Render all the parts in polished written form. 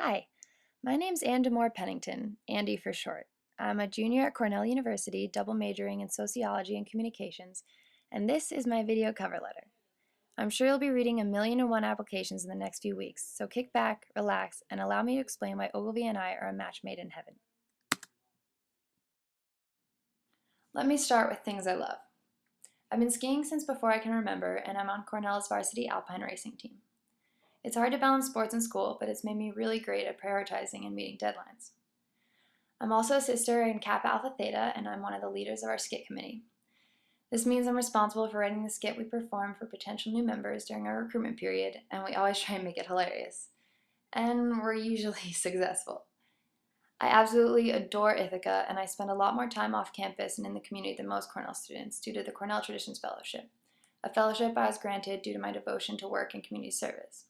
Hi, my name's Anne Demore Pennington, Andy for short. I'm a junior at Cornell University, double majoring in sociology and communications, and this is my video cover letter. I'm sure you'll be reading 1,000,001 applications in the next few weeks, so kick back, relax, and allow me to explain why Ogilvy and I are a match made in heaven. Let me start with things I love. I've been skiing since before I can remember, and I'm on Cornell's varsity alpine racing team. It's hard to balance sports and school, but it's made me really great at prioritizing and meeting deadlines. I'm also a sister in Kappa Alpha Theta, and I'm one of the leaders of our skit committee. This means I'm responsible for writing the skit we perform for potential new members during our recruitment period, and we always try and make it hilarious. And we're usually successful. I absolutely adore Ithaca, and I spend a lot more time off campus and in the community than most Cornell students due to the Cornell Traditions Fellowship, a fellowship I was granted due to my devotion to work and community service.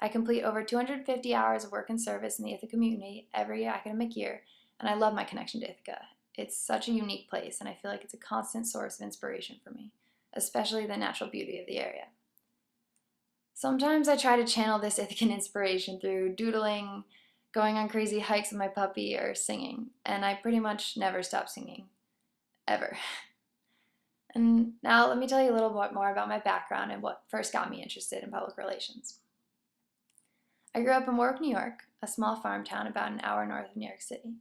I complete over 250 hours of work and service in the Ithaca community every academic year, and I love my connection to Ithaca. It's such a unique place, and I feel like it's a constant source of inspiration for me, especially the natural beauty of the area. Sometimes I try to channel this Ithacan inspiration through doodling, going on crazy hikes with my puppy, or singing, and I pretty much never stop singing. Ever. And now let me tell you a little bit more about my background and what first got me interested in public relations. I grew up in Warwick, New York, a small farm town about an hour north of New York City.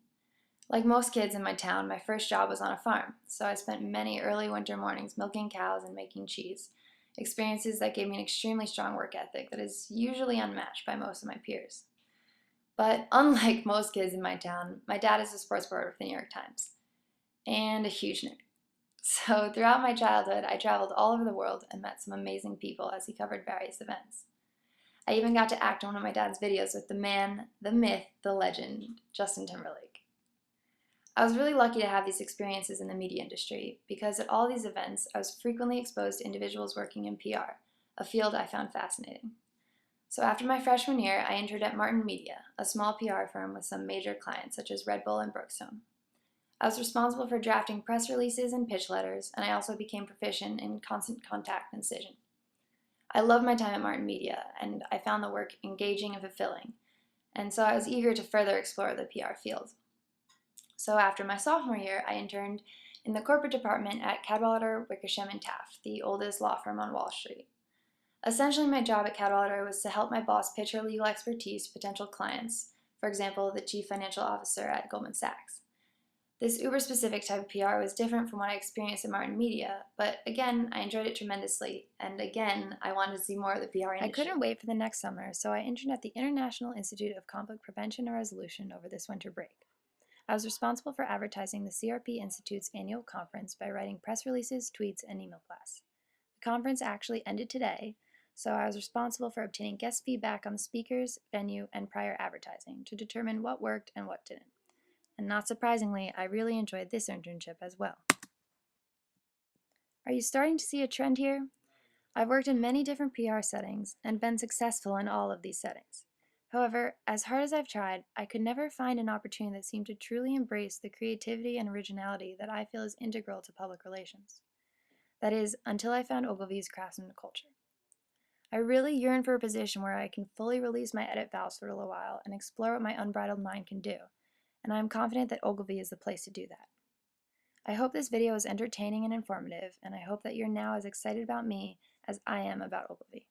Like most kids in my town, my first job was on a farm, so I spent many early winter mornings milking cows and making cheese, experiences that gave me an extremely strong work ethic that is usually unmatched by most of my peers. But unlike most kids in my town, my dad is a sports reporter for the New York Times, and a huge nerd. So throughout my childhood, I traveled all over the world and met some amazing people as he covered various events. I even got to act in one of my dad's videos with the man, the myth, the legend, Justin Timberlake. I was really lucky to have these experiences in the media industry because at all these events, I was frequently exposed to individuals working in PR, a field I found fascinating. So after my freshman year, I interned at Martin Media, a small PR firm with some major clients such as Red Bull and Brookstone. I was responsible for drafting press releases and pitch letters, and I also became proficient in constant contact and incision. I loved my time at Martin Media, and I found the work engaging and fulfilling, and so I was eager to further explore the PR field. So after my sophomore year, I interned in the corporate department at Cadwallader, Wickersham & Taft, the oldest law firm on Wall Street. Essentially, my job at Cadwallader was to help my boss pitch her legal expertise to potential clients, for example, the chief financial officer at Goldman Sachs. This uber-specific type of PR was different from what I experienced at Martin Media, but again, I enjoyed it tremendously, and again, I wanted to see more of the PR industry. I couldn't wait for the next summer, so I interned at the International Institute of Conflict Prevention and Resolution over this winter break. I was responsible for advertising the CRP Institute's annual conference by writing press releases, tweets, and email blasts. The conference actually ended today, so I was responsible for obtaining guest feedback on the speakers, venue, and prior advertising to determine what worked and what didn't. And not surprisingly, I really enjoyed this internship as well. Are you starting to see a trend here? I've worked in many different PR settings and been successful in all of these settings. However, as hard as I've tried, I could never find an opportunity that seemed to truly embrace the creativity and originality that I feel is integral to public relations. That is, until I found Ogilvy's craftsman culture. I really yearn for a position where I can fully release my edit valves for a little while and explore what my unbridled mind can do, and I am confident that Ogilvy is the place to do that. I hope this video is entertaining and informative, and I hope that you're now as excited about me as I am about Ogilvy.